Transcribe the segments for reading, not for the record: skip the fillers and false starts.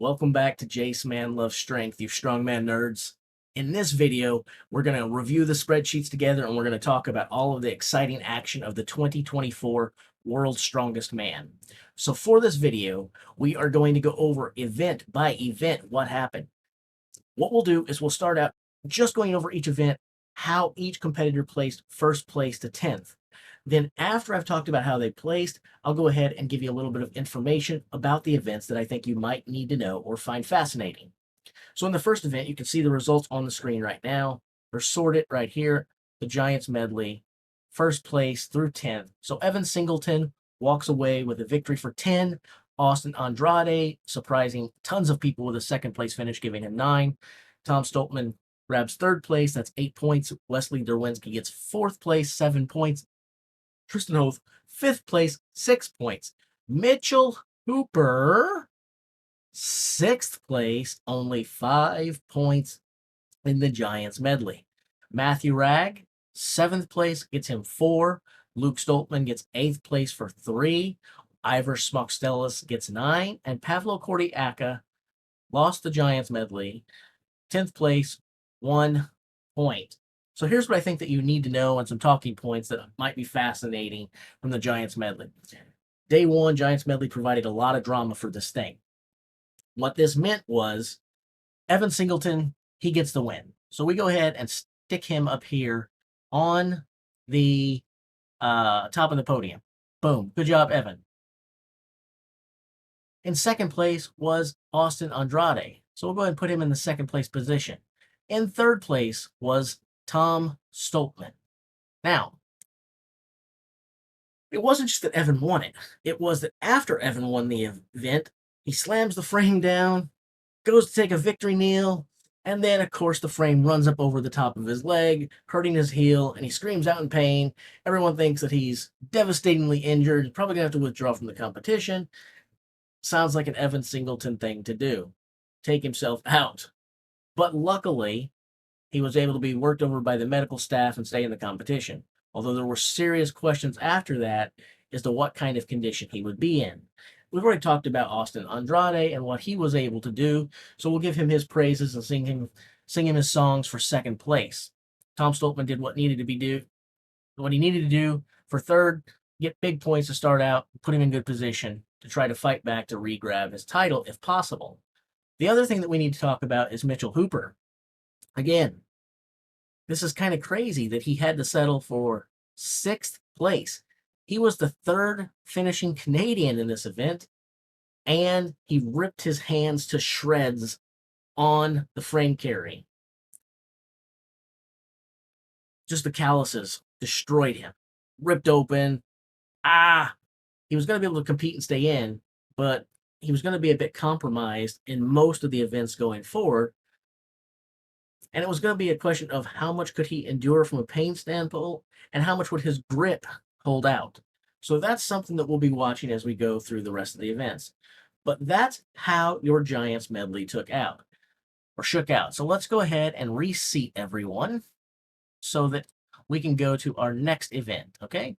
Welcome back to Jace Man Loves Strength, you strongman nerds. In this video, we're going to review the spreadsheets together and we're going to talk about all of the exciting action of the 2024 World's Strongest Man. So for this video, we are going to go over event by event what happened. What we'll do is we'll start out just going over each event, how each competitor placed first place to 10th. Then after I've talked about how they placed, I'll go ahead and give you a little bit of information about the events that I think you might need to know or find fascinating. So in the first event, you can see the results on the screen right now. They're sorted right here, the Giants medley, first place through 10th. So Evan Singleton walks away with a victory for 10. Austin Andrade, surprising tons of people with a second place finish, giving him 9. Tom Stoltman grabs third place, that's 8 points. Wesley Derwinski gets fourth place, 7 points. Tristan Hoth, fifth place, 6 points. Mitchell Hooper, sixth place, only 5 points in the Giants medley. Matthew Ragg, seventh place, gets him 4. Luke Stoltman gets 8th place for 3. Ivor Smokstelis gets 9. And Pavlo Kordiaka lost the Giants medley, 10th place, 1 point. So here's what I think that you need to know and some talking points that might be fascinating from the Giants medley. Day one, Giants medley provided a lot of drama for this thing. What this meant was Evan Singleton, he gets the win. So we go ahead and stick him up here on the top of the podium. Boom. Good job, Evan. In second place was Austin Andrade. So we'll go ahead and put him in the second place position. In third place was Tom Stoltman. Now, it wasn't just that Evan won it. It was that after Evan won the event, he slams the frame down, goes to take a victory kneel, and then, of course, the frame runs up over the top of his leg, hurting his heel, and he screams out in pain. Everyone thinks that he's devastatingly injured, probably going to have to withdraw from the competition. Sounds like an Evan Singleton thing to do. Take himself out. But luckily, he was able to be worked over by the medical staff and stay in the competition. Although there were serious questions after that as to what kind of condition he would be in. We've already talked about Austin Andrade and what he was able to do, so we'll give him his praises and sing him his songs for second place. Tom Stoltman did what he needed to do for third, get big points to start out, put him in good position to try to fight back to re-grab his title if possible. The other thing that we need to talk about is Mitchell Hooper. Again, this is kind of crazy that he had to settle for 6th place. He was the third finishing Canadian in this event, and he ripped his hands to shreds on the frame carry. Just the calluses destroyed him, ripped open. He was going to be able to compete and stay in, but he was going to be a bit compromised in most of the events going forward. And it was going to be a question of how much could he endure from a pain standpoint and how much would his grip hold out. So that's something that we'll be watching as we go through the rest of the events. But that's how your Giants medley shook out. So let's go ahead and reseat everyone so that we can go to our next event, okay?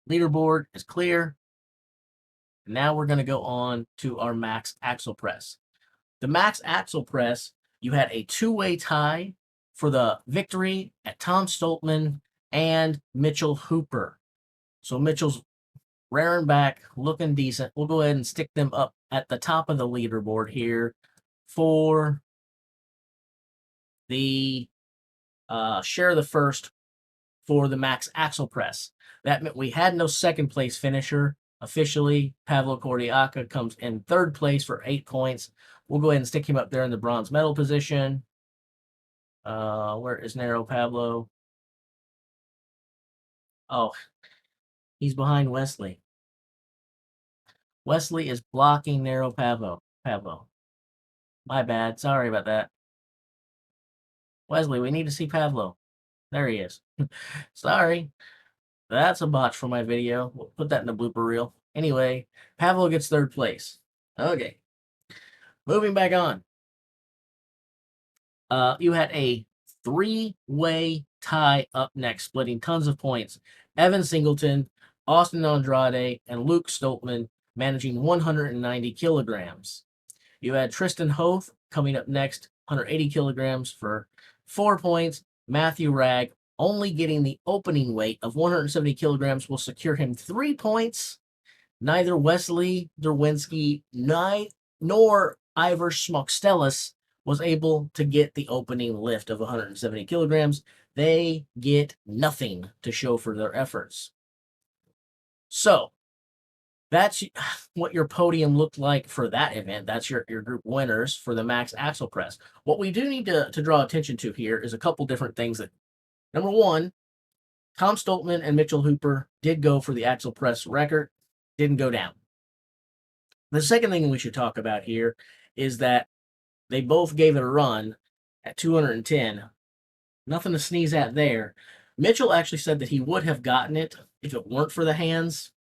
Leaderboard is clear. Now we're going to go on to our max axle press. The max axle press, you had a two-way tie for the victory at Tom Stoltman and Mitchell Hooper. So Mitchell's rearing back, looking decent. We'll go ahead and stick them up at the top of the leaderboard here for the share the first for the max axle press. That meant we had no second place finisher. Officially, Pavlo Kordiaka comes in third place for 8 points. We'll go ahead and stick him up there in the bronze medal position. Where is Nero Pablo? Oh, he's behind Wesley. Wesley is blocking Nero Pablo. My bad. Sorry about that. Wesley, we need to see Pablo. There he is. Sorry. That's a botch for my video. We'll put that in the blooper reel. Anyway, Pavlo gets third place. Okay. Moving back on. You had a 3-way tie up next, splitting tons of points. Evan Singleton, Austin Andrade, and Luke Stoltman managing 190 kilograms. You had Tristan Hoth coming up next, 180 kilograms for 4 points. Matthew Ragg only getting the opening weight of 170 kilograms will secure him 3 points. Neither Wesley Derwinski nor Ivor Smokstelis was able to get the opening lift of 170 kilograms. They get nothing to show for their efforts. So that's what your podium looked like for that event. That's your group winners for the max axle press. What we do need to draw attention to here is a couple different things. That number one, Tom Stoltman and Mitchell Hooper did go for the axle press record, didn't go down. The second thing we should talk about here is that they both gave it a run at 210. Nothing to sneeze at there. Mitchell actually said that he would have gotten it if it weren't for the hands.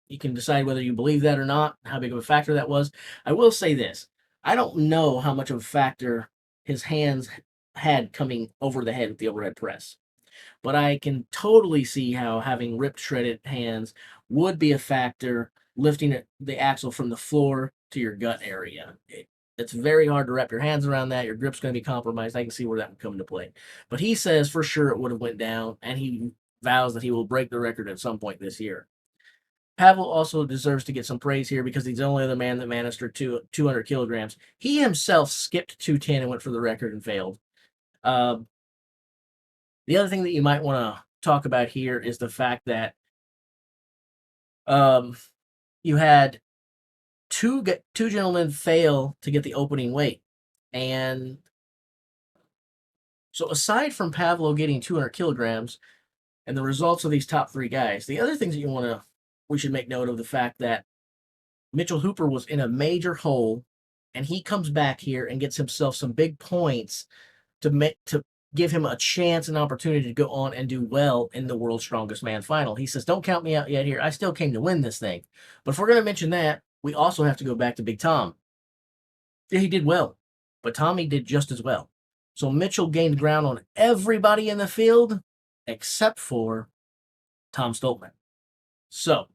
You can decide whether you believe that or not, how big of a factor that was. I will say this. I don't know how much of a factor his hands had coming over the head with the overhead press. But I can totally see how having ripped, shredded hands would be a factor lifting the axle from the floor to your gut area. It's very hard to wrap your hands around that. Your grip's going to be compromised. I can see where that would come into play. But he says for sure it would have went down, and he vows that he will break the record at some point this year. Pavel also deserves to get some praise here because he's the only other man that managed 200 kilograms. He himself skipped 210 and went for the record and failed. The other thing that you might want to talk about here is the fact that you had two gentlemen fail to get the opening weight. And so aside from Pavlo getting 200 kilograms and the results of these top three guys, the other things that we should make note of the fact that Mitchell Hooper was in a major hole, and he comes back here and gets himself some big points to give him a chance and opportunity to go on and do well in the World's Strongest Man final. He says, don't count me out yet here. I still came to win this thing. But if we're going to mention that, we also have to go back to Big Tom. Yeah, he did well, but Tommy did just as well. So Mitchell gained ground on everybody in the field except for Tom Stoltman. So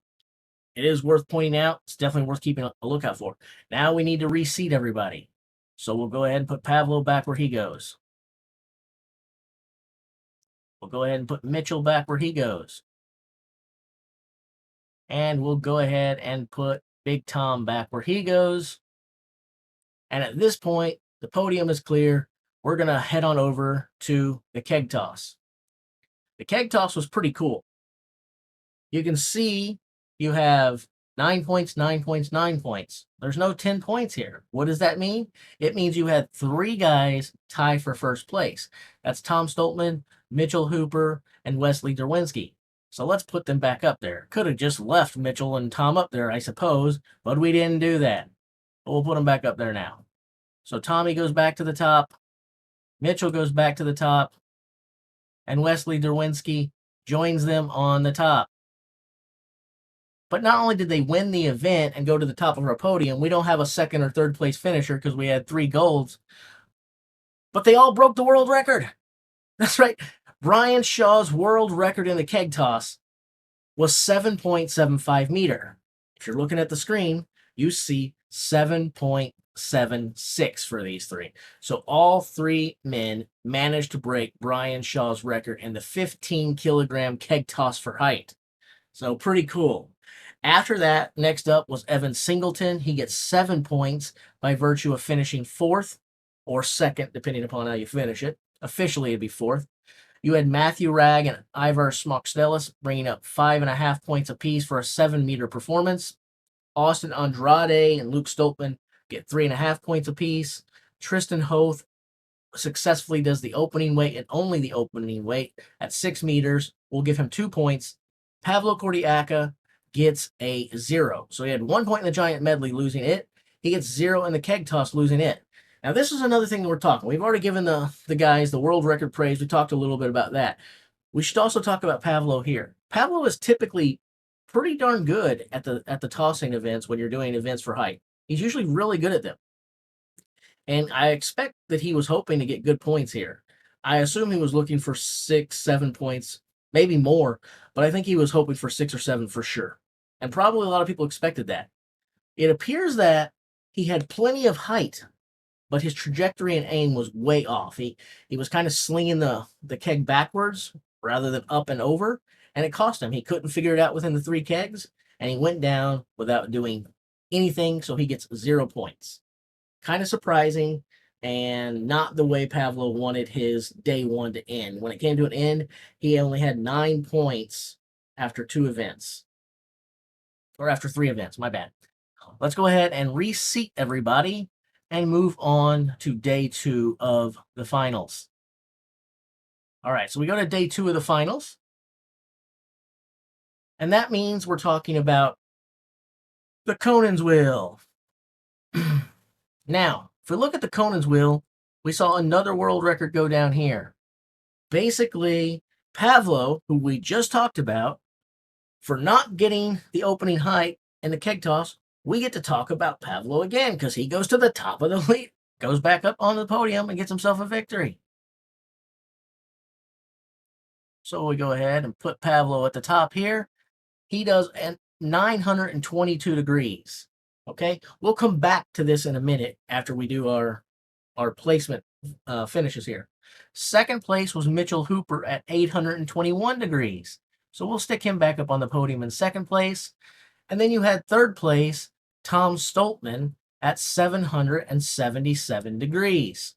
it is worth pointing out. It's definitely worth keeping a lookout for. Now we need to reseat everybody. So we'll go ahead and put Pavlo back where he goes. We'll go ahead and put Mitchell back where he goes. And we'll go ahead and put Big Tom back where he goes. And at this point, the podium is clear. We're going to head on over to the keg toss. The keg toss was pretty cool. You can see you have 9 points, 9 points, 9 points. There's no 10 points here. What does that mean? It means you had 3 guys tie for first place. That's Tom Stoltman, Mitchell Hooper, and Wesley Derwinski. So let's put them back up there. Could have just left Mitchell and Tom up there, I suppose, but we didn't do that. But we'll put them back up there now. So Tommy goes back to the top. Mitchell goes back to the top. And Wesley Derwinski joins them on the top. But not only did they win the event and go to the top of our podium, we don't have a second or third place finisher because we had 3 golds, but they all broke the world record. That's right. Brian Shaw's world record in the keg toss was 7.75 meter. If you're looking at the screen, you see 7.76 for these 3. So all 3 men managed to break Brian Shaw's record in the 15 kilogram keg toss for height. So pretty cool. After that, next up was Evan Singleton. He gets 7 points by virtue of finishing 4th or 2nd, depending upon how you finish it. Officially, it'd be 4th. You had Matthew Ragg and Ivor Smokstelis bringing up 5.5 points apiece for a 7-meter performance. Austin Andrade and Luke Stoltman get 3.5 points apiece. Tristan Hoth successfully does the opening weight and only the opening weight at 6 meters. We'll give him 2 points. Pavlo Kordiaka gets a 0. So he had 1 point in the giant medley, losing it. He gets 0 in the keg toss, losing it. Now, this is another thing that we're talking. We've already given the guys the world record praise. We talked a little bit about that. We should also talk about Pavlo here. Pavlo is typically pretty darn good at the tossing events when you're doing events for height. He's usually really good at them. And I expect that he was hoping to get good points here. I assume he was looking for 6, 7 points, maybe more, but I think he was hoping for 6 or 7 for sure. And probably a lot of people expected that. It appears that He had plenty of height, but his trajectory and aim was way off. He was kind of slinging the keg backwards rather than up and over, and it cost him. He couldn't figure it out within the 3 kegs, and he went down without doing anything, so he gets 0 points. Kind of surprising, and not the way Pavlo wanted his day 1 to end. When it came to an end, he only had 9 points after 2 events. Or after 3 events, my bad. Let's go ahead and reseat everybody and move on to day 2 of the finals. All right, so we go to day 2 of the finals. And that means we're talking about the Conan's Wheel. Now, if we look at the Conan's Wheel, we saw another world record go down here. Basically, Pavlo, who we just talked about, for not getting the opening height in the keg toss, we get to talk about Pavlo again because he goes to the top of the lead, goes back up on the podium and gets himself a victory. So we go ahead and put Pavlo at the top here. He does 922 degrees. Okay, we'll come back to this in a minute after we do our placement finishes here. Second place was Mitchell Hooper at 821 degrees. So we'll stick him back up on the podium in second place. And then you had third place, Tom Stoltman at 777 degrees.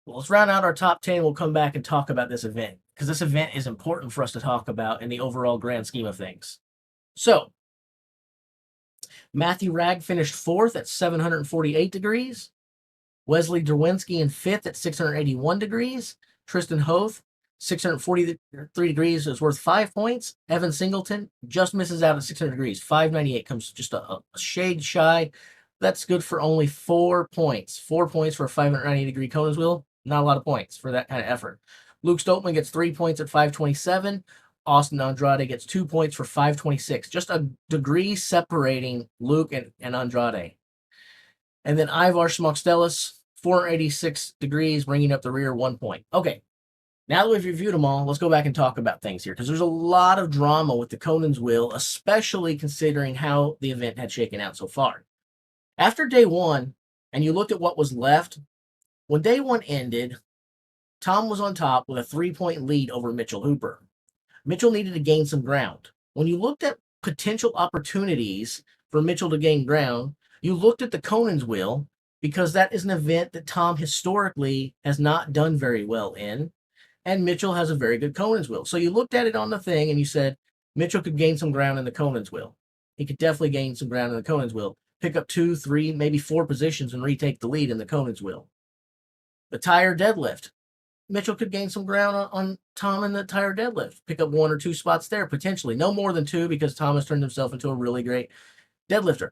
Well, let's round out our top 10. We'll come back and talk about this event because this event is important for us to talk about in the overall grand scheme of things. So, Matthew Ragg finished 4th at 748 degrees. Wesley Derwinski in 5th at 681 degrees. Tristan Hoth, 643 degrees, is worth 5 points. Evan Singleton just misses out at 600 degrees. 598 comes just a shade shy. That's good for only 4 points. 4 points for a 590-degree Conan's Wheel. Not a lot of points for that kind of effort. Luke Stoltman gets 3 points at 527. Austin Andrade gets 2 points for 526. Just a degree separating Luke and Andrade. And then Ivar Schmoxtelis, 486 degrees, bringing up the rear 1 point. Okay, now that we've reviewed them all, let's go back and talk about things here because there's a lot of drama with the Conan's Wheel, especially considering how the event had shaken out so far. After day 1, and you looked at what was left, when day 1 ended, Tom was on top with a 3-point lead over Mitchell Hooper. Mitchell needed to gain some ground. When you looked at potential opportunities for Mitchell to gain ground, you looked at the Conan's Wheel because that is an event that Tom historically has not done very well in, and Mitchell has a very good Conan's Wheel. So you looked at it on the thing and you said, Mitchell could gain some ground in the Conan's Wheel. He could definitely gain some ground in the Conan's Wheel. Pick up 2, 3, maybe 4 positions and retake the lead in the Conan's Wheel. The tire deadlift. Mitchell could gain some ground on Tom in the tire deadlift. Pick up 1 or 2 spots there, potentially. No more than 2 because Tom has turned himself into a really great deadlifter.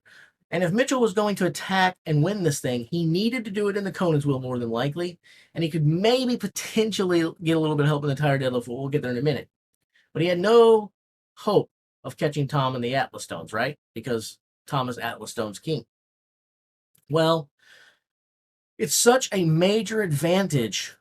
And if Mitchell was going to attack and win this thing, he needed to do it in the Conan's Wheel more than likely. And he could maybe potentially get a little bit of help in the tire deadlift. We'll get there in a minute. But he had no hope of catching Tom in the Atlas Stones, right? Because Tom is Atlas Stones king. Well, it's such a major advantage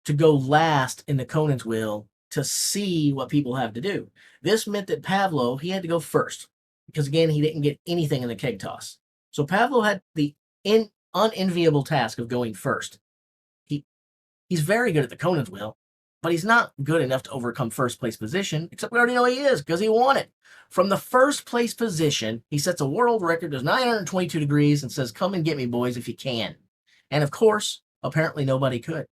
to go last in the Conan's Wheel to see what people have to do. This meant that Pavlo, he had to go first because, again, he didn't get anything in the keg toss. So Pavlo had the unenviable task of going first. He's very good at the Conan's Wheel, but he's not good enough to overcome first place position, except we already know he is because he won it. From the first place position, he sets a world record, does 922 degrees, and says, come and get me, boys, if you can. And, of course, apparently nobody could.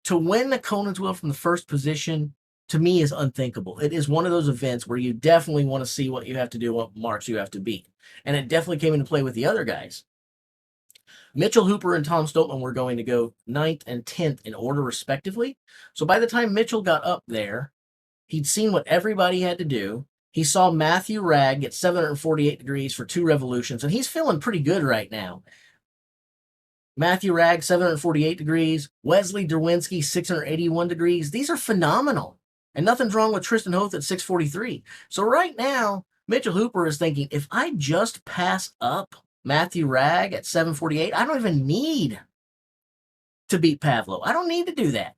To win the Conan's Wheel from the first position, to me, is unthinkable. It is one of those events where you definitely want to see what you have to do, what marks you have to beat. And it definitely came into play with the other guys. Mitchell Hooper and Tom Stoltman were going to go 9th and 10th in order, respectively. So by the time Mitchell got up there, he'd seen what everybody had to do. He saw Matthew Ragg get 748 degrees for 2 revolutions, and he's feeling pretty good right now. Matthew Ragg, 748 degrees. Wesley Derwinski, 681 degrees. These are phenomenal. And nothing's wrong with Tristan Hoth at 643. So right now, Mitchell Hooper is thinking, if I just pass up Matthew Ragg at 748, I don't even need to beat Pavlo. I don't need to do that.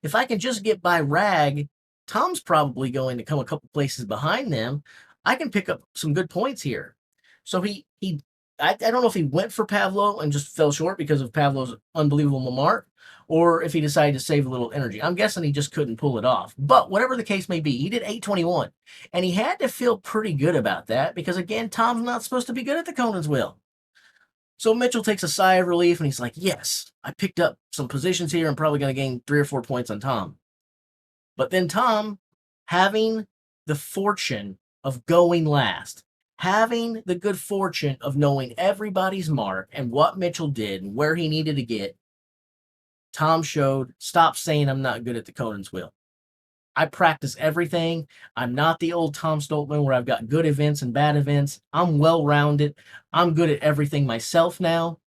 If I can just get by Ragg, Tom's probably going to come a couple places behind them. I can pick up some good points here. So he I don't know if he went for Pavlo and just fell short because of Pavlo's unbelievable mark, or if he decided to save a little energy. I'm guessing he just couldn't pull it off. But whatever the case may be, he did 821. And he had to feel pretty good about that because, again, Tom's not supposed to be good at the Conan's wheel. So Mitchell takes a sigh of relief and he's like, yes, I picked up some positions here. I'm probably going to gain 3 or 4 points on Tom. But then Tom, having the fortune of going last, having the good fortune of knowing everybody's mark and what Mitchell did and where he needed to get, Tom showed, stop saying I'm not good at the Conan's wheel. I practice everything. I'm not the old Tom Stoltman where I've got good events and bad events. I'm well-rounded. I'm good at everything myself now.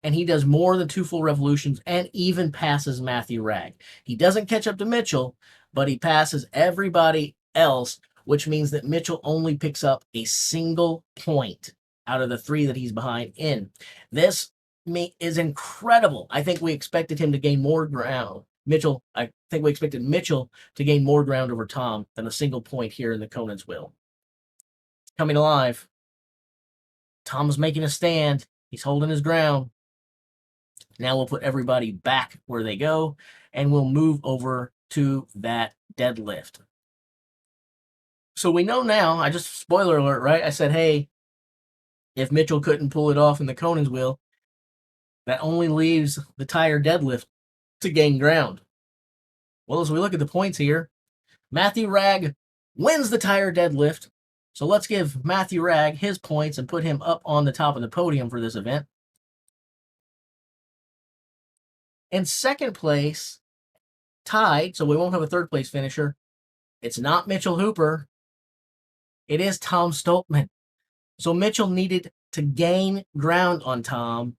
And he does more than 2 full revolutions and even passes Matthew Ragg. He doesn't catch up to Mitchell, but he passes everybody else, which means that Mitchell only picks up a single point out of the 3 that he's behind in. This is incredible. I think we expected him to gain more ground. I think we expected Mitchell to gain more ground over Tom than a single point here in the Conan's wheel. Coming alive. Tom's making a stand. He's holding his ground. Now we'll put everybody back where they go, and we'll move over to that deadlift. So we know now, spoiler alert, right? I said, hey, if Mitchell couldn't pull it off in the Conan's wheel, that only leaves the tire deadlift to gain ground. Well, as we look at the points here, Matthew Ragg wins the tire deadlift. So let's give Matthew Ragg his points and put him up on the top of the podium for this event. In second place, tied, so we won't have a third place finisher. It's not Mitchell Hooper. It is Tom Stoltman. So Mitchell needed to gain ground on Tom.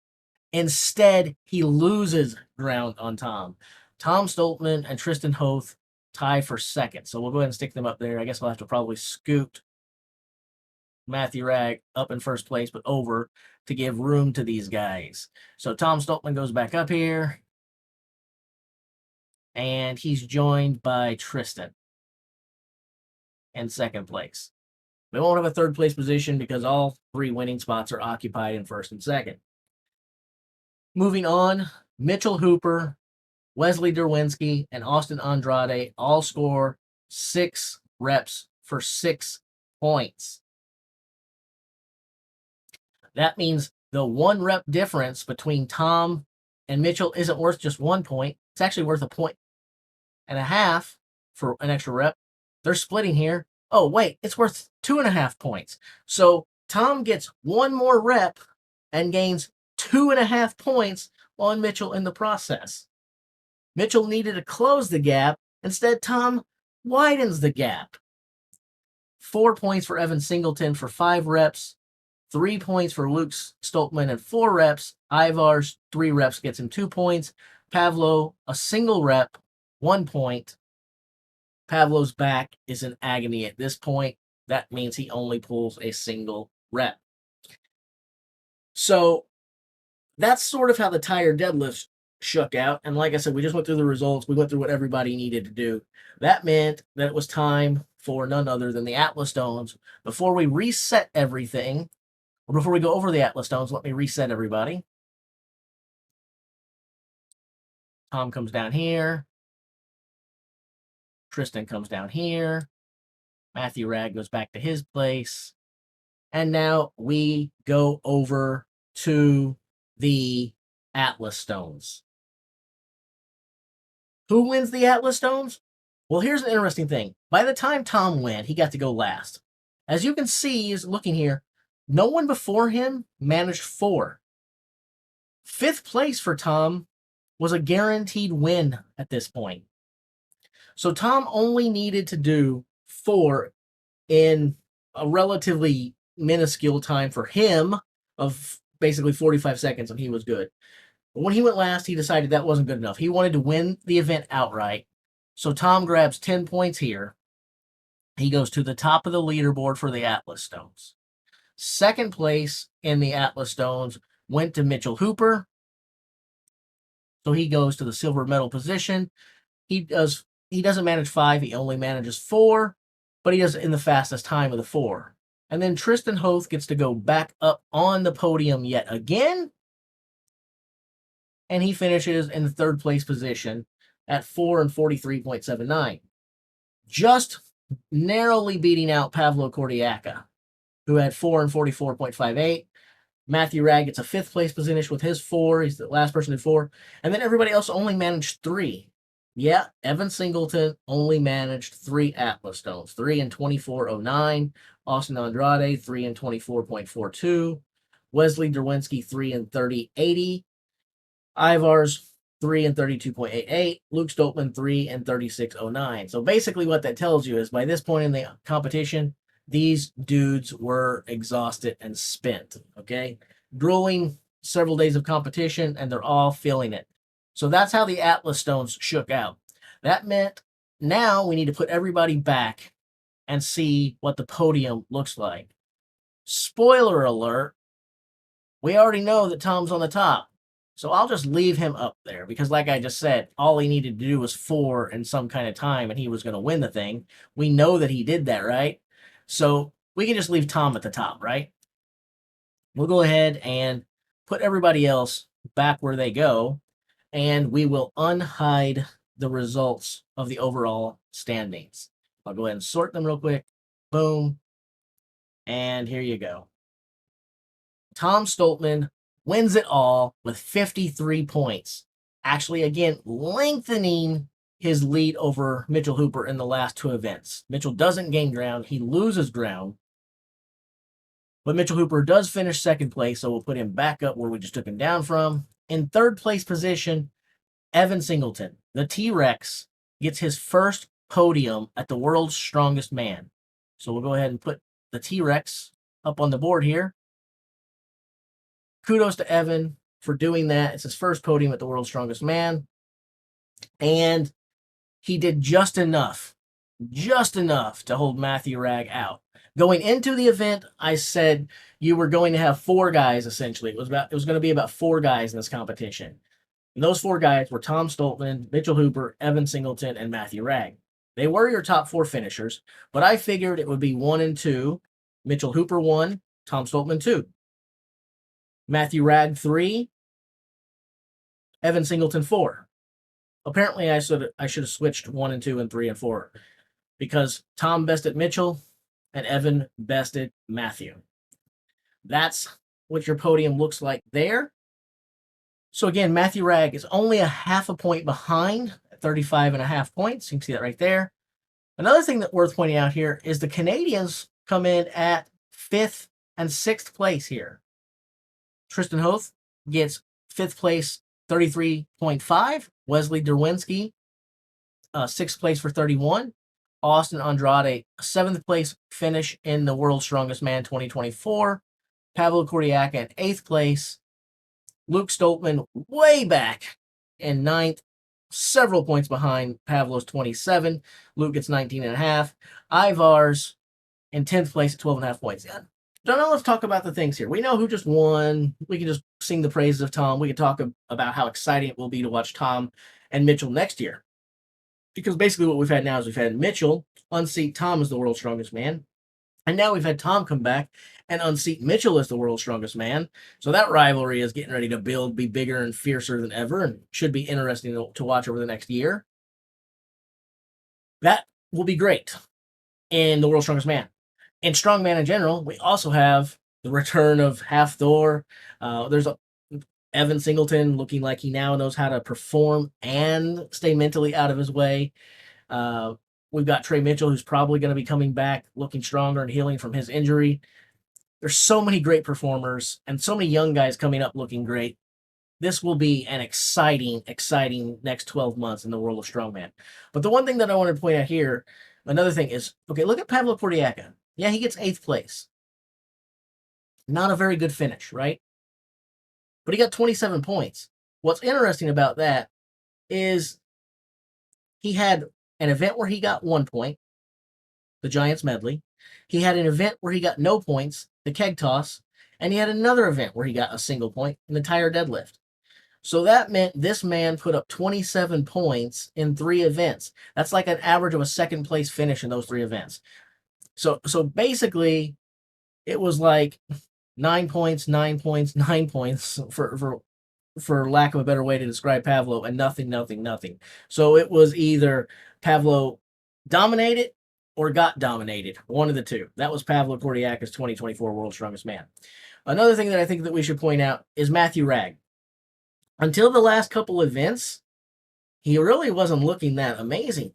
Instead, he loses ground on Tom. Tom Stoltman and Tristan Hoth tie for second. So we'll go ahead and stick them up there. I guess we'll have to probably scoot Matthew Ragg up in first place, but over to give room to these guys. So Tom Stoltman goes back up here. And he's joined by Tristan in second place. We won't have a third place position because all 3 winning spots are occupied in first and second. Moving on, Mitchell Hooper, Wesley Derwinski, and Austin Andrade all score 6 reps for 6 points. That means the 1 rep difference between Tom and Mitchell isn't worth just 1 point. It's actually worth 1.5 points for an extra rep. They're splitting here. Oh, wait, it's worth 2.5 points. So Tom gets 1 more rep and gains 2.5 points on Mitchell in the process. Mitchell needed to close the gap. Instead, Tom widens the gap. 4 points for Evan Singleton for 5 reps. 3 points for Luke Stoltman at 4 reps. Ivar's 3 reps gets him 2 points. Pavlo, a single rep, 1 point. Pavlo's back is in agony at this point. That means he only pulls a single rep. So that's sort of how the tire deadlift shook out. And like I said, we just went through the results. We went through what everybody needed to do. That meant that it was time for none other than the Atlas Stones. Before we reset everything, or before we go over the Atlas Stones, let me reset everybody. Tom comes down here. Tristan comes down here. Matthew Ragg goes back to his place. And now we go over to the Atlas Stones. Who wins the Atlas Stones? Well, here's an interesting thing. By the time Tom went, he got to go last. As you can see, he's looking here, no one before him managed 4. 5th place for Tom was a guaranteed win at this point. So Tom only needed to do 4 in a relatively minuscule time for him of basically 45 seconds, and he was good. But when he went last, he decided that wasn't good enough. He wanted to win the event outright. So Tom grabs 10 points here. He goes to the top of the leaderboard for the Atlas Stones. Second place in the Atlas Stones went to Mitchell Hooper. So he goes to the silver medal position. He doesn't manage 5, he only manages 4, but he does it in the fastest time of the 4. And then Tristan Hoth gets to go back up on the podium yet again. And he finishes in the third place position at 4 and 43.79. Just narrowly beating out Pavlo Kordiaka, who had 4 and 44.58. Matthew Ragg gets a fifth place position with his 4. He's the last person to 4. And then everybody else only managed 3. Yeah, Evan Singleton only managed 3 Atlas stones, 3 and 24.09. Austin Andrade, 3 and 24.42. Wesley Derwinski, 3 and 30.80. Ivars, 3 and 32.88. Luke Stoltman, 3 and 36.09. So basically what that tells you is by this point in the competition, these dudes were exhausted and spent, okay? Grueling several days of competition, and they're all feeling it. So that's how the Atlas stones shook out. That meant now we need to put everybody back and see what the podium looks like. Spoiler alert, we already know that Tom's on the top. So I'll just leave him up there because, like I just said, all he needed to do was 4 in some kind of time and he was going to win the thing. We know that he did that, right? So we can just leave Tom at the top, right? We'll go ahead and put everybody else back where they go, and we will unhide the results of the overall standings. I'll go ahead and sort them real quick. Boom. And here you go. Tom Stoltman wins it all with 53 points. Actually, again, lengthening his lead over Mitchell Hooper in the last 2 events. Mitchell doesn't gain ground. He loses ground. But Mitchell Hooper does finish second place, so we'll put him back up where we just took him down from. In third place position, Evan Singleton, the T-Rex, gets his first podium at the World's Strongest Man. So we'll go ahead and put the T-Rex up on the board here. Kudos to Evan for doing that. It's his first podium at the World's Strongest Man. And he did just enough to hold Matthew Ragg out. Going into the event, I said you were going to have 4 guys, essentially. It was going to be about 4 guys in this competition. And those 4 guys were Tom Stoltman, Mitchell Hooper, Evan Singleton, and Matthew Ragg. They were your top 4 finishers, but I figured it would be 1 and 2. Mitchell Hooper 1, Tom Stoltman 2. Matthew Ragg 3, Evan Singleton 4. Apparently, I should have switched 1 and 2 and 3 and 4 because Tom bested Mitchell and Evan bested Matthew. That's what your podium looks like there. So again, Matthew Ragg is only a half a point behind at 35.5 points. You can see that right there. Another thing that's worth pointing out here is the Canadians come in at 5th and 6th place here. Tristan Hoth gets 5th place, 33.5. Wesley Derwinski, 6th place for 31. Austin Andrade, 7th place finish in the World's Strongest Man 2024. Pavlo Kordiaka in 8th place. Luke Stoltman way back in 9th, several points behind Pavlo's 27. Luke gets 19.5. Ivars in 10th place at 12.5 points. Yeah. So now let's talk about the things here. We know who just won. We can just sing the praises of Tom. We can talk about how exciting it will be to watch Tom and Mitchell next year. Because basically what we've had now is we've had Mitchell unseat Tom as the World's Strongest Man. And now we've had Tom come back and unseat Mitchell as the World's Strongest Man. So that rivalry is getting ready to build, be bigger and fiercer than ever, and should be interesting to watch over the next year. That will be great in the World's Strongest Man. In Strongman in general, we also have the return of Half Thor. There's Evan Singleton looking like he now knows how to perform and stay mentally out of his way. We've got Trey Mitchell, who's probably going to be coming back looking stronger and healing from his injury. There's so many great performers and so many young guys coming up looking great. This will be an exciting next 12 months in the world of Strongman. But the one thing that I want to point out here, another thing is, okay, look at Pavlo Kordiaka. Yeah, he gets 8th place. Not a very good finish, right? But he got 27 points. What's interesting about that is he had an event where he got 1 point, the Giants medley. He had an event where he got no points, the keg toss. And he had another event where he got a single point, an entire deadlift. So that meant this man put up 27 points in 3 events. That's like an average of a second place finish in those 3 events. So basically, it was like 9 points, 9 points, 9 points for lack of a better way to describe Pavlo, and nothing, nothing, nothing. So it was either Pavlo dominated or got dominated, one of the two. That was Pavlo Kordiakis' 2024 World's Strongest Man. Another thing that I think that we should point out is Matthew Ragg. Until the last couple events, he really wasn't looking that amazing.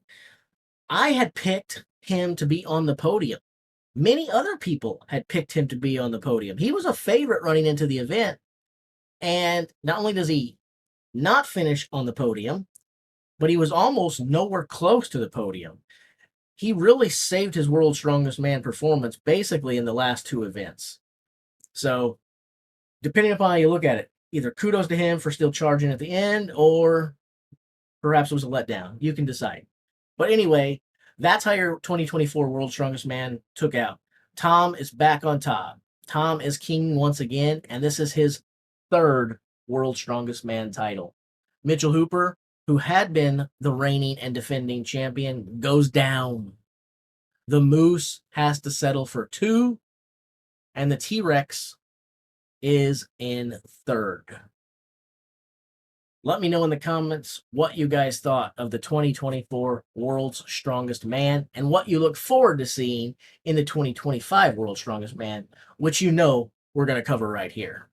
I had picked him to be on the podium. Many other people had picked him to be on the podium. He was a favorite running into the event. And not only does he not finish on the podium, but he was almost nowhere close to the podium. He really saved his World's Strongest Man performance basically in the last two events. So, depending upon how you look at it, either kudos to him for still charging at the end, or perhaps it was a letdown. You can decide. But anyway, that's how your 2024 World's Strongest Man took out. Tom is back on top. Tom is king once again, and this is his third World's Strongest Man title. Mitchell Hooper, who had been the reigning and defending champion, goes down. The Moose has to settle for 2, and the T-Rex is in third. Let me know in the comments what you guys thought of the 2024 World's Strongest Man and what you look forward to seeing in the 2025 World's Strongest Man, which you know we're going to cover right here.